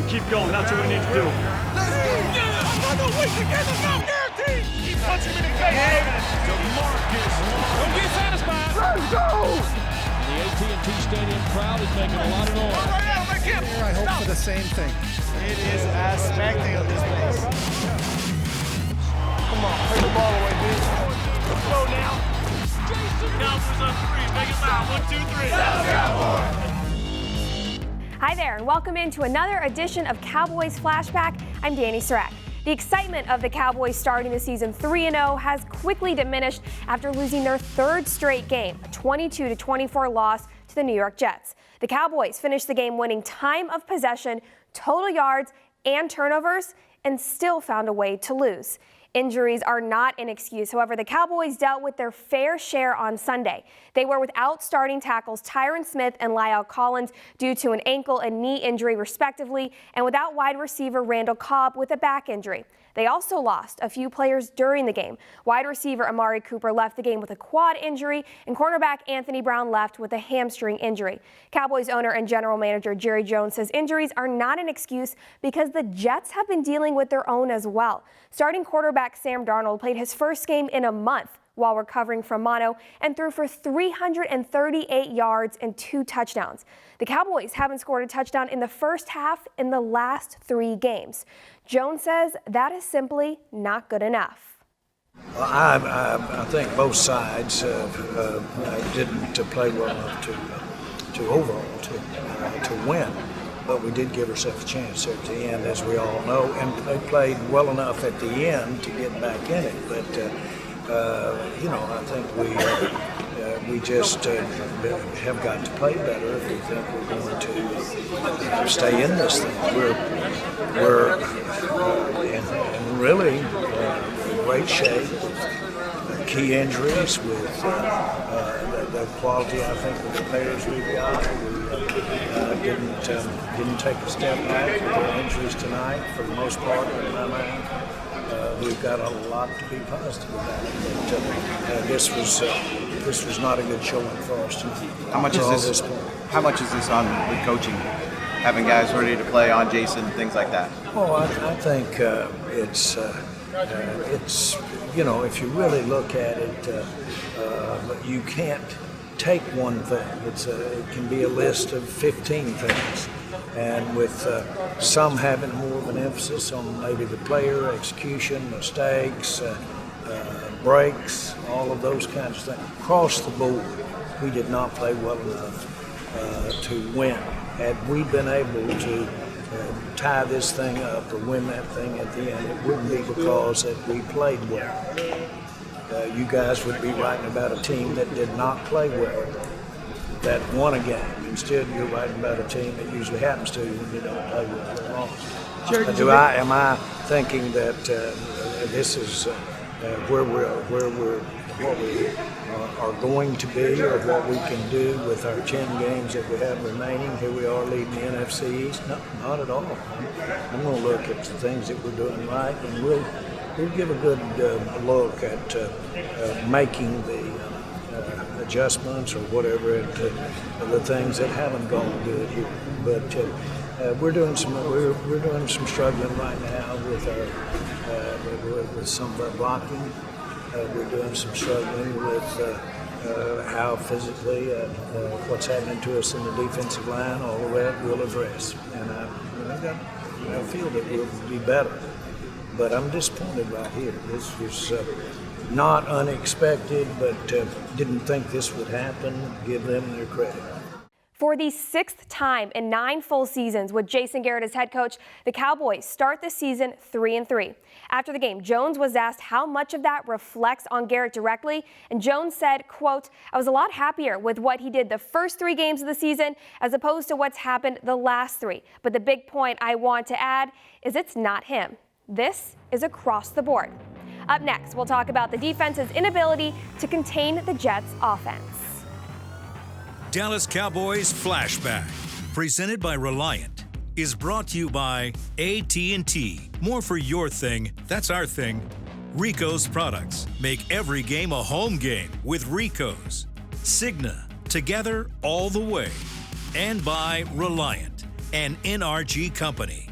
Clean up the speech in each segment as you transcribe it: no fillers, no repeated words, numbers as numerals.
keep going. That's what we need to do. Another week again, it's not guaranteed. Keep punching him in the face. DeMarcus. Don't get satisfied. Let's go. The AT&T Stadium crowd is making a lot of noise. Right now, make him. I hope for the same thing. It is as smackdown this place. Come on, take the ball away, bitch. Let's go now. Cowboys on 3. Make it loud. 1, 2, 3. Cowboys. Hi there, and welcome into another edition of Cowboys Flashback. I'm Dani Sureck. The excitement of the Cowboys starting the season 3-0 has quickly diminished after losing their third straight game, a 22-24 loss to the New York Jets. The Cowboys finished the game winning time of possession, total yards, and turnovers, and still found a way to lose. Injuries are not an excuse. However, the Cowboys dealt with their fair share on Sunday. They were without starting tackles Tyron Smith and La'el Collins due to an ankle and knee injury respectively, and without wide receiver Randall Cobb with a back injury. They also lost a few players during the game. Wide receiver Amari Cooper left the game with a quad injury, and cornerback Anthony Brown left with a hamstring injury. Cowboys owner and general manager Jerry Jones says injuries are not an excuse because the Jets have been dealing with their own as well. Starting quarterback Sam Darnold played his first game in a month while recovering from mono and threw for 338 yards and 2 touchdowns. The Cowboys haven't scored a touchdown in the first half in the last 3 games. Jones says that is simply not good enough. Well, I think both sides didn't play well enough to overall to win. But we did give ourselves a chance at the end, as we all know, and they played well enough at the end to get back in it. But I think we just have got to play better if we think we're going to stay in this thing. We're in really great shape. Key injuries with the quality, I think, of the players we've got. We didn't take a step back with the injuries tonight, for the most part, in my mind. We've got a lot to be positive about. But this was not a good showing for us tonight. How much is this on the coaching? Having guys ready to play on Jason, things like that? Oh, I think it's if you really look at it, you can't take one thing. It can be a list of 15 things, and with some having more of an emphasis on maybe the player, execution, mistakes, breaks, all of those kinds of things. Across the board, we did not play well enough to win. Had we been able to tie this thing up or win that thing at the end, it wouldn't be because that we played well. You guys would be writing about a team that did not play well, that won a game. Instead, you're writing about a team that usually happens to you when you don't play well or lost. Am I thinking that this is what we are going to be, or what we can do with our 10 games that we have remaining? Here we are leading the NFC East. No, not at all. I'm going to look at the things that we're doing right, and we'll give a good look at making the adjustments or whatever the things that haven't gone good here. But we're doing some struggling right now with with some of our blocking. We're doing some struggling with how physically what's happening to us in the defensive line. All of that we'll address, and I feel that we'll be better. But I'm disappointed right here. This was not unexpected, but didn't think this would happen. Give them their credit. For the 6th time in 9 full seasons with Jason Garrett as head coach, the Cowboys start the season 3-3. After the game, Jones was asked how much of that reflects on Garrett directly, and Jones said, quote, "I was a lot happier with what he did the first 3 games of the season as opposed to what's happened the last 3. But the big point I want to add is it's not him. This is across the board." Up next, we'll talk about the defense's inability to contain the Jets' offense. Dallas Cowboys Flashback, presented by Reliant, is brought to you by AT&T. More for your thing, that's our thing. Rico's products make every game a home game with Rico's. Cigna, together all the way. And by Reliant, an NRG company.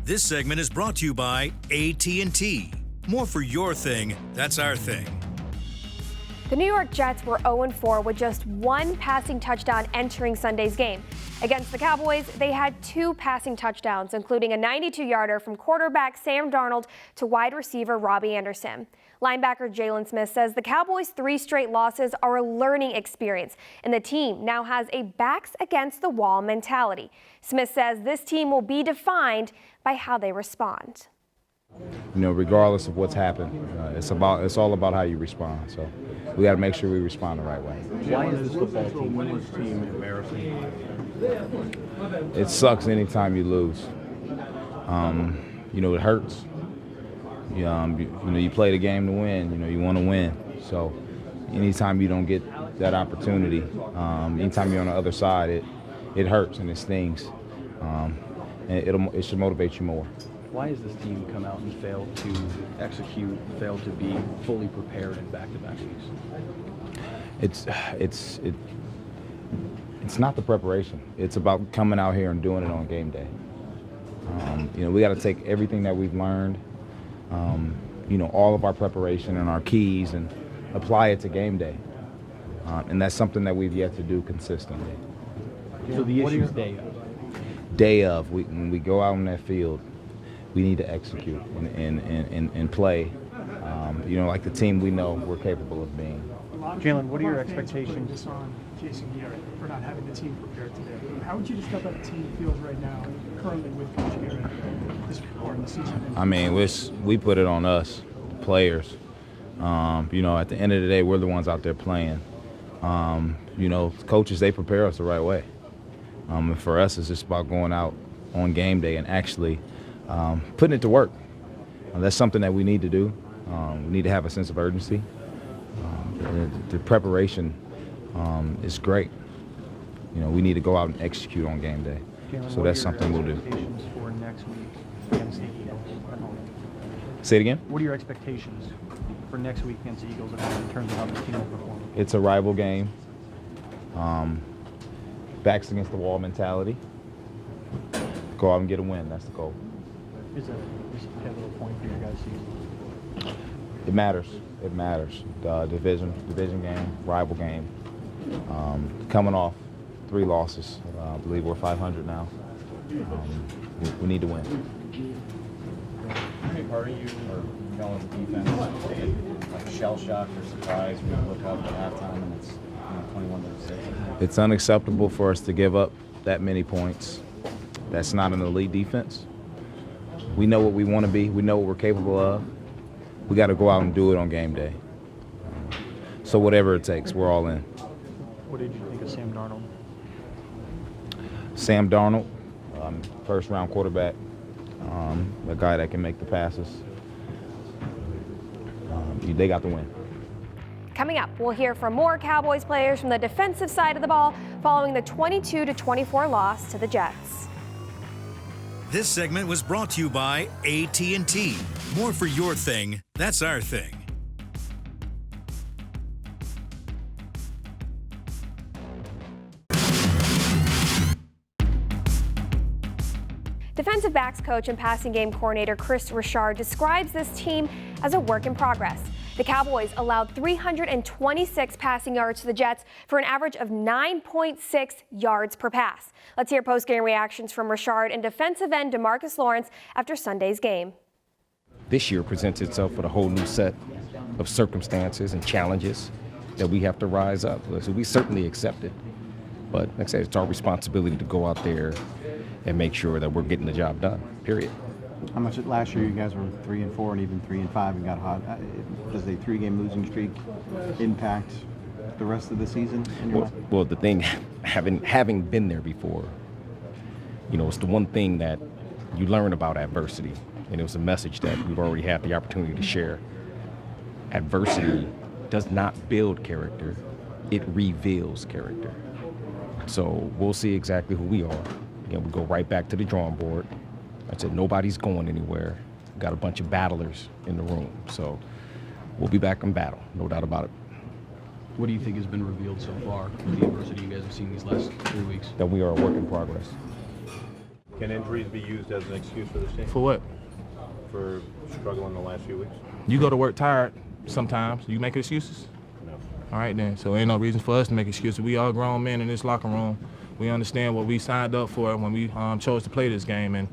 This segment is brought to you by AT&T. More for your thing, that's our thing. The New York Jets were 0-4 with just one passing touchdown entering Sunday's game. Against the Cowboys, they had 2 passing touchdowns, including a 92-yarder from quarterback Sam Darnold to wide receiver Robbie Anderson. Linebacker Jalen Smith says the Cowboys' 3 straight losses are a learning experience, and the team now has a backs-against-the-wall mentality. Smith says this team will be defined by how they respond. You know, regardless of what's happened, it's all about how you respond. So we got to make sure we respond the right way. Why is this football team, winless team, embarrassing? It sucks anytime you lose. You know, it hurts. You know, you play the game to win. You know, you want to win. So anytime you don't get that opportunity, anytime you're on the other side, it hurts and it stings. And it should motivate you more. Why has this team come out and failed to execute, failed to be fully prepared in back-to-back weeks? It's not the preparation. It's about coming out here and doing it on game day. You know, we got to take everything that we've learned, you know, all of our preparation and our keys, and apply it to game day. And that's something that we've yet to do consistently. So the issue is day of? Day of. When we go out on that field, we need to execute and play, you know, like the team we know we're capable of being. Jalen, what are your expectations? This on Jason Garrett for not having the team prepared today. How would you describe how the team feels right now, currently with Coach Garrett this part of the season? I mean, we put it on us, the players. You know, at the end of the day, we're the ones out there playing. You know, coaches, they prepare us the right way. And for us, it's just about going out on game day and actually putting it to work. That's something that we need to do. We need to have a sense of urgency. The preparation is great. You know, we need to go out and execute on game day. Jalen, so that's something we'll do. Expectations for next week against the Eagles at home? Say it again? What are your expectations for next week against the Eagles at home in terms of how this team will perform? It's a rival game. Backs against the wall mentality. Go out and get a win. That's the goal. Is this a pivotal point for your guys' season? It matters. It matters. Division game, rival game. Coming off 3 losses. I believe we're 500 now. We need to win. Any part of you or y'all as a defense like shell shocked or surprised when you look up at halftime and it's 21-6? It's unacceptable for us to give up that many points. That's not an elite defense. We know what we want to be. We know what we're capable of. We got to go out and do it on game day. So whatever it takes, we're all in. What did you think of Sam Darnold? Sam Darnold, first-round quarterback, a guy that can make the passes. They got the win. Coming up, we'll hear from more Cowboys players from the defensive side of the ball following the 22-24 loss to the Jets. This segment was brought to you by AT&T. More for your thing, that's our thing. Defensive backs coach and passing game coordinator Chris Richard describes this team as a work in progress. The Cowboys allowed 326 passing yards to the Jets for an average of 9.6 yards per pass. Let's hear post-game reactions from Richard and defensive end DeMarcus Lawrence after Sunday's game. This year presents itself with a whole new set of circumstances and challenges that we have to rise up. So we certainly accept it. But like I said, it's our responsibility to go out there and make sure that we're getting the job done, period. How much last year you guys were 3-4 and even 3-5 and got hot? Does a 3-game losing streak impact the rest of the season in your mind? Well, the thing, having been there before, you know, it's the one thing that you learn about adversity, and it was a message that we've already had the opportunity to share. Adversity does not build character, it reveals character. So we'll see exactly who we are. Again, we go right back to the drawing board. I said nobody's going anywhere. We've got a bunch of battlers in the room, so we'll be back in battle, no doubt about it. What do you think has been revealed so far with the adversity you guys have seen these last 3 weeks? That we are a work in progress. Can injuries be used as an excuse for this team? For what? For struggling the last few weeks? You go to work tired sometimes. You make excuses? No. All right then. So ain't no reason for us to make excuses. We all grown men in this locker room. We understand what we signed up for when we chose to play this game, and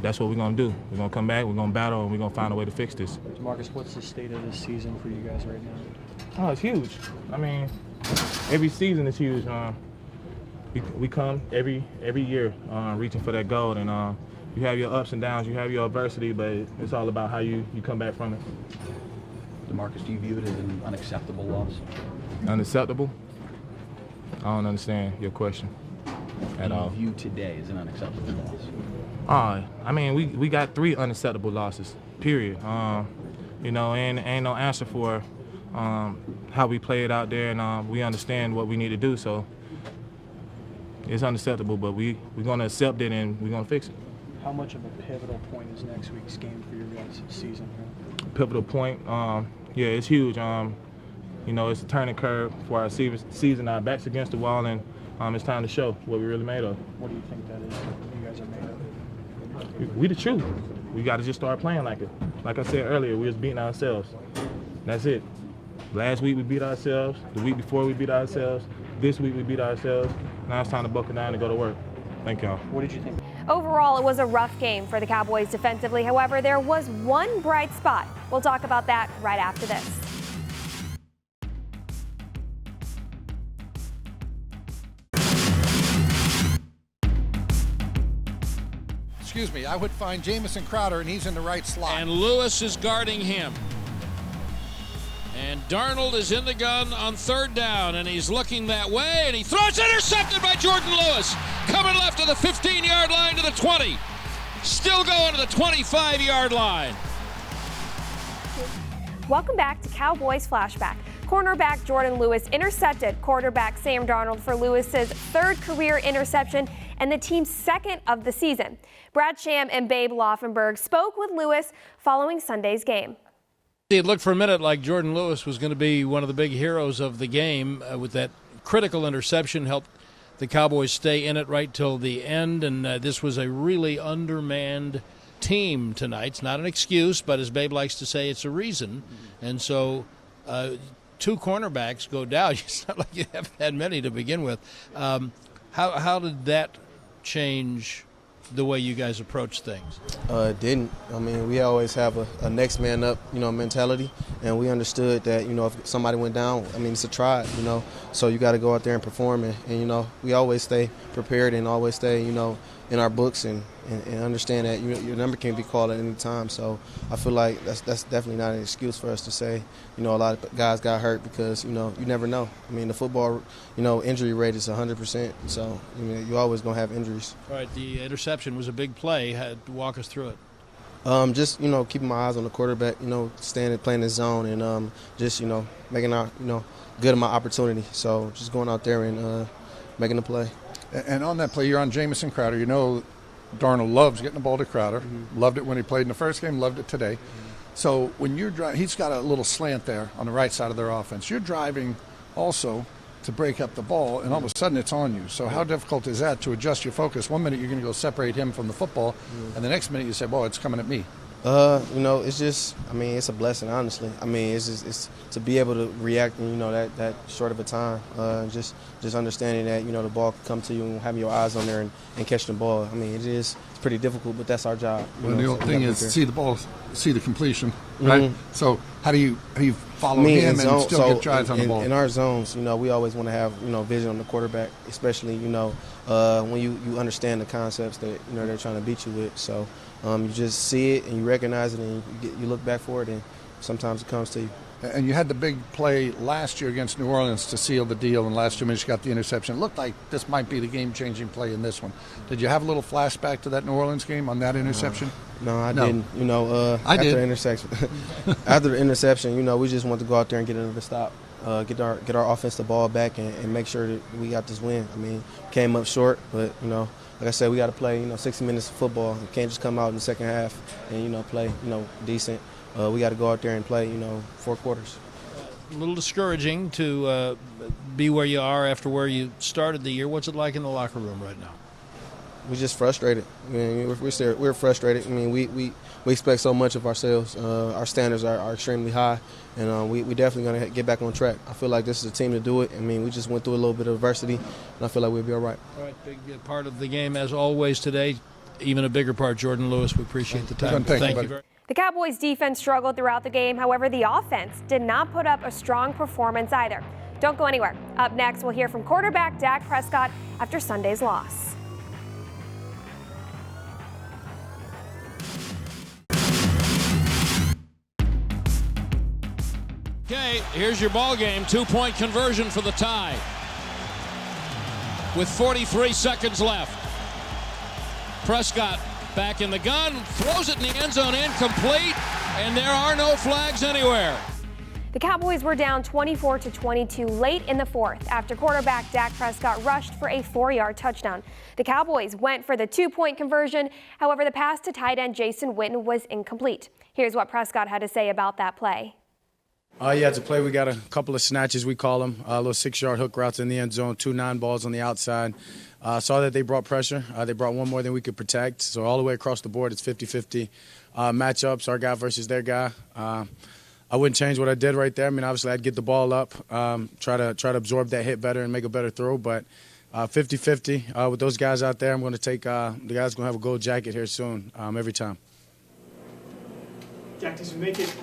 that's what we're going to do. We're going to come back, we're going to battle, and we're going to find a way to fix this. Marcus, what's the state of this season for you guys right now? Oh, it's huge. I mean, every season is huge. We come every year reaching for that goal, and you have your ups and downs, you have your adversity, but it's all about how you come back from it. DeMarcus, do you view it as an unacceptable loss? Unacceptable? I don't understand your question at all. Do you view today as an unacceptable loss? I mean, we got 3 unacceptable losses, period. You know, and ain't no answer for how we play it out there, and we understand what we need to do, so it's unacceptable, but we're going to accept it and we're going to fix it. How much of a pivotal point is next week's game for your guys' season? Pivotal point, yeah, it's huge. You know, it's a turning curve for our season. Our back's against the wall, and it's time to show what we really made of. What do you think that is, what you guys are made of? We the truth. We got to just start playing like it. Like I said earlier, we was beating ourselves. That's it. Last week we beat ourselves. The week before we beat ourselves. This week we beat ourselves. Now it's time to buckle down and go to work. Thank y'all. What did you think? Overall, it was a rough game for the Cowboys defensively. However, there was one bright spot. We'll talk about that right after this. Excuse me, I would find Jamison Crowder, and he's in the right slot. And Lewis is guarding him. And Darnold is in the gun on 3rd down, and he's looking that way, and he throws, intercepted by Jourdan Lewis. Coming left to the 15-yard line to the 20. Still going to the 25-yard line. Welcome back to Cowboys Flashback. Cornerback Jourdan Lewis intercepted quarterback Sam Darnold for Lewis's 3rd career interception and the team's 2nd of the season. Brad Sham and Babe Laufenberg spoke with Lewis following Sunday's game. It looked for a minute like Jourdan Lewis was going to be one of the big heroes of the game with that critical interception, helped the Cowboys stay in it right till the end, and this was a really undermanned team tonight. It's not an excuse, but as Babe likes to say, it's a reason. And so 2 cornerbacks go down. It's not like you haven't had many to begin with. How did that change the way you guys approach things? It didn't. I mean, we always have a next man up, mentality, and we understood that, if somebody went down, I mean, it's a try, so you got to go out there and perform, and we always stay prepared and always stay, in our books and understand that your number can be called at any time. So I feel like that's definitely not an excuse for us to say, a lot of guys got hurt because, you never know. I mean, the football, injury rate is 100%. So, you're always going to have injuries. All right, the interception was a big play. Walk us through it. Just, keeping my eyes on the quarterback, standing, playing the zone, and just, making our, good of my opportunity. So just going out there and making the play. And on that play, you're on Jamison Crowder. Darnold loves getting the ball to Crowder. Mm-hmm. Loved it when he played in the first game, loved it today. Mm-hmm. So when you're driving, he's got a little slant there on the right side of their offense. You're driving also to break up the ball, and all of a sudden it's on you. So how difficult is that to adjust your focus? 1 minute you're going to go separate him from the football, and the next minute you say, it's coming at me. It's just, it's a blessing, honestly. It's to be able to react in, that short of a time. Just understanding that, the ball can come to you and having your eyes on there and catch the ball. It's pretty difficult, but that's our job. Well, the thing is, see the ball, see the completion, right? Mm-hmm. So how do you follow him and still get drives on the ball? In our zones, we always want to have, vision on the quarterback, especially, when you understand the concepts that, they're trying to beat you with. So you just see it and you recognize it and you look back for it, and sometimes it comes to you. And you had the big play last year against New Orleans to seal the deal, and last 2 minutes you got the interception. It looked like this might be the game-changing play in this one. Did you have a little flashback to that New Orleans game on that interception? No, I didn't. I did. The interception, after the interception, we just wanted to go out there and get another stop, get our offense the ball back, and make sure that we got this win. Came up short, but like I said, we got to play 60 minutes of football. We can't just come out in the second half and play decent. We got to go out there and play 4 quarters. A little discouraging to be where you are after where you started the year. What's it like in the locker room right now? we're just frustrated. I mean, we're frustrated. I mean, we expect so much of ourselves. Our standards are extremely high, and we definitely going to get back on track. I feel like this is a team to do it. I mean, we just went through a little bit of adversity, and I feel like we'll be all right. All right, big part of the game as always today. Even a bigger part, Jourdan Lewis. We appreciate the time. Thank you very much. The Cowboys defense struggled throughout the game. However, the offense did not put up a strong performance either. Don't go anywhere. Up next, we'll hear from quarterback Dak Prescott after Sunday's loss. Okay, here's your ball game. 2-point conversion for the tie. With 43 seconds left. Prescott back in the gun, throws it in the end zone, incomplete, and there are no flags anywhere. The Cowboys were down 24-22 late in the fourth after quarterback Dak Prescott rushed for a 4-yard touchdown. The Cowboys went for the 2-point conversion. However, the pass to tight end Jason Witten was incomplete. Here's what Prescott had to say about that play. Yeah, it's a play. We got a couple of snatches, we call them, little 6-yard hook routes in the end zone, 2 9-balls on the outside. Saw that they brought pressure. They brought one more than we could protect. So all the way across the board, it's 50-50 matchups, our guy versus their guy. I wouldn't change what I did right there. I mean, obviously, I'd get the ball up, try to absorb that hit better and make a better throw. But 50-50 with those guys out there, I'm going to take the guy's going to have a gold jacket here soon every time. Dak, does it make it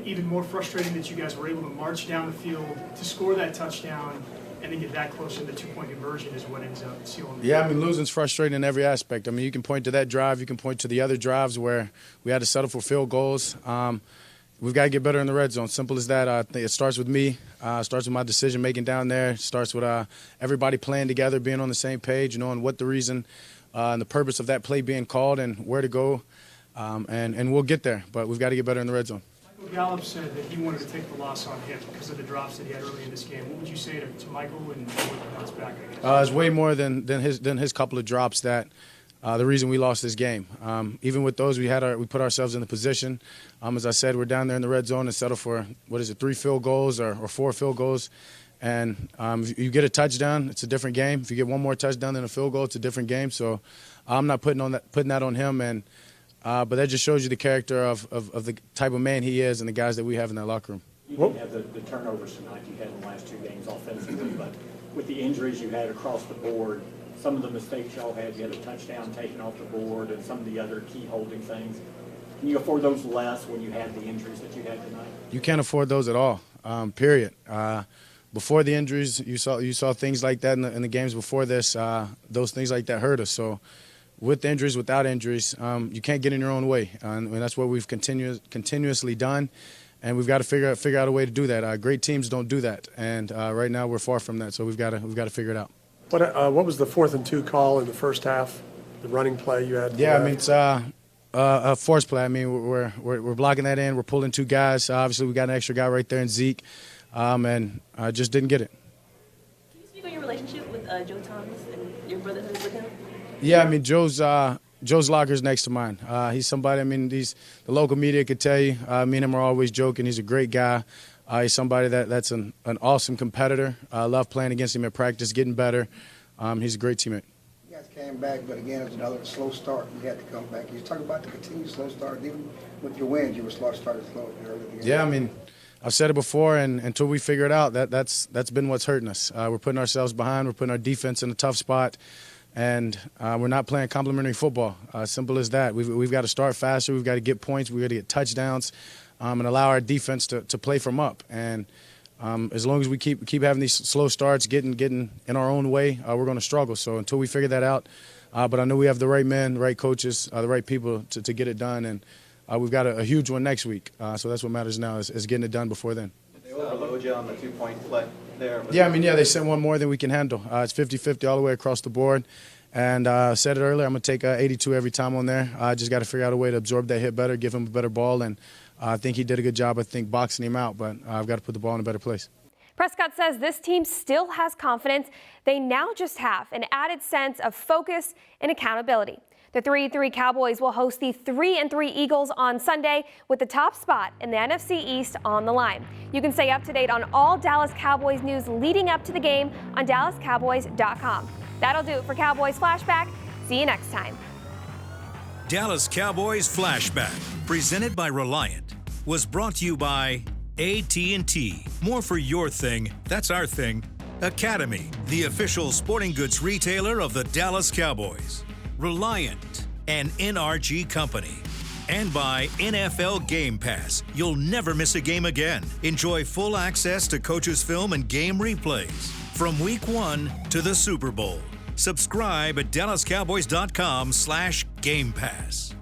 even more frustrating that you guys were able to march down the field to score that touchdown and then get that close, and the 2-point conversion is what ends up sealing the Yeah, I mean, losing's frustrating in every aspect. I mean, you can point to that drive. You can point to the other drives where we had to settle for field goals. We've got to get better in the red zone. Simple as that. I think it starts with me. Starts with my decision-making down there. It starts with everybody playing together, being on the same page, knowing what the reason and the purpose of that play being called and where to go. And we'll get there, but we've got to get better in the red zone. Michael Gallup said that he wanted to take the loss on him because of the drops that he had early in this game. What would you say to Michael and what bounce back, I guess? It's way more than his couple of drops that the reason we lost this game. Even with those, we put ourselves in the position. As I said, we're down there in the red zone and settle for, 3 field goals or 4 field goals. And if you get a touchdown, it's a different game. If you get one more touchdown than a field goal, it's a different game. So I'm not putting that on him. And but that just shows you the character of the type of man he is and the guys that we have in that locker room. You didn't have the turnovers tonight you had in the last 2 games offensively, but with the injuries you had across the board, some of the mistakes y'all had, you had a touchdown taken off the board and some of the other key holding things. Can you afford those less when you had the injuries that you had tonight? You can't afford those at all, period. Before the injuries, you saw things like that in the games before this. Those things like that hurt us. So with injuries, without injuries, you can't get in your own way. And that's what we've continuously done. And we've got to figure out a way to do that. Great teams don't do that. And right now we're far from that. So we've got to figure it out. What was the 4th and 2 call in the first half? The running play you had? Yeah, I mean, it's a force play. I mean, we're blocking that in. We're pulling 2 guys. Obviously, we got an extra guy right there in Zeke, and I just didn't get it. Can you speak on your relationship with Joe Thomas and your brotherhood with him? Yeah, I mean, Joe's locker's next to mine. He's somebody, I mean, the local media could tell you, me and him are always joking. He's a great guy. He's somebody that's an awesome competitor. I love playing against him at practice, getting better. He's a great teammate. You guys came back, but again, it was another slow start. You had to come back. You talk about the continued slow start. Even with your wins, you were started slow early in the game. Yeah, I mean, I've said it before, and until we figure it out, that's been what's hurting us. We're putting ourselves behind. We're putting our defense in a tough spot. And we're not playing complimentary football. Simple as that. We've got to start faster. We've got to get points. We've got to get touchdowns and allow our defense to play from up. And as long as we keep having these slow starts, getting in our own way, we're going to struggle. So until we figure that out, but I know we have the right men, the right coaches, the right people to get it done. And we've got a huge one next week. So that's what matters now is getting it done before then. Did they overload you on the 2-point play there? Yeah, I mean, they sent one more than we can handle. It's 50-50 all the way across the board. And I said it earlier, I'm going to take 82 every time on there. I just got to figure out a way to absorb that hit better, give him a better ball. And I think he did a good job, boxing him out. But I've got to put the ball in a better place. Prescott says this team still has confidence. They now just have an added sense of focus and accountability. The 3-3 Cowboys will host the 3-3 Eagles on Sunday with the top spot in the NFC East on the line. You can stay up to date on all Dallas Cowboys news leading up to the game on DallasCowboys.com. That'll do it for Cowboys Flashback. See you next time. Dallas Cowboys Flashback, presented by Reliant, was brought to you by AT&T. More for your thing, that's our thing. Academy, the official sporting goods retailer of the Dallas Cowboys. Reliant, an NRG company. And by NFL Game Pass. You'll never miss a game again. Enjoy full access to coaches' film and game replays from Week 1 to the Super Bowl. Subscribe at DallasCowboys.com/Game Pass.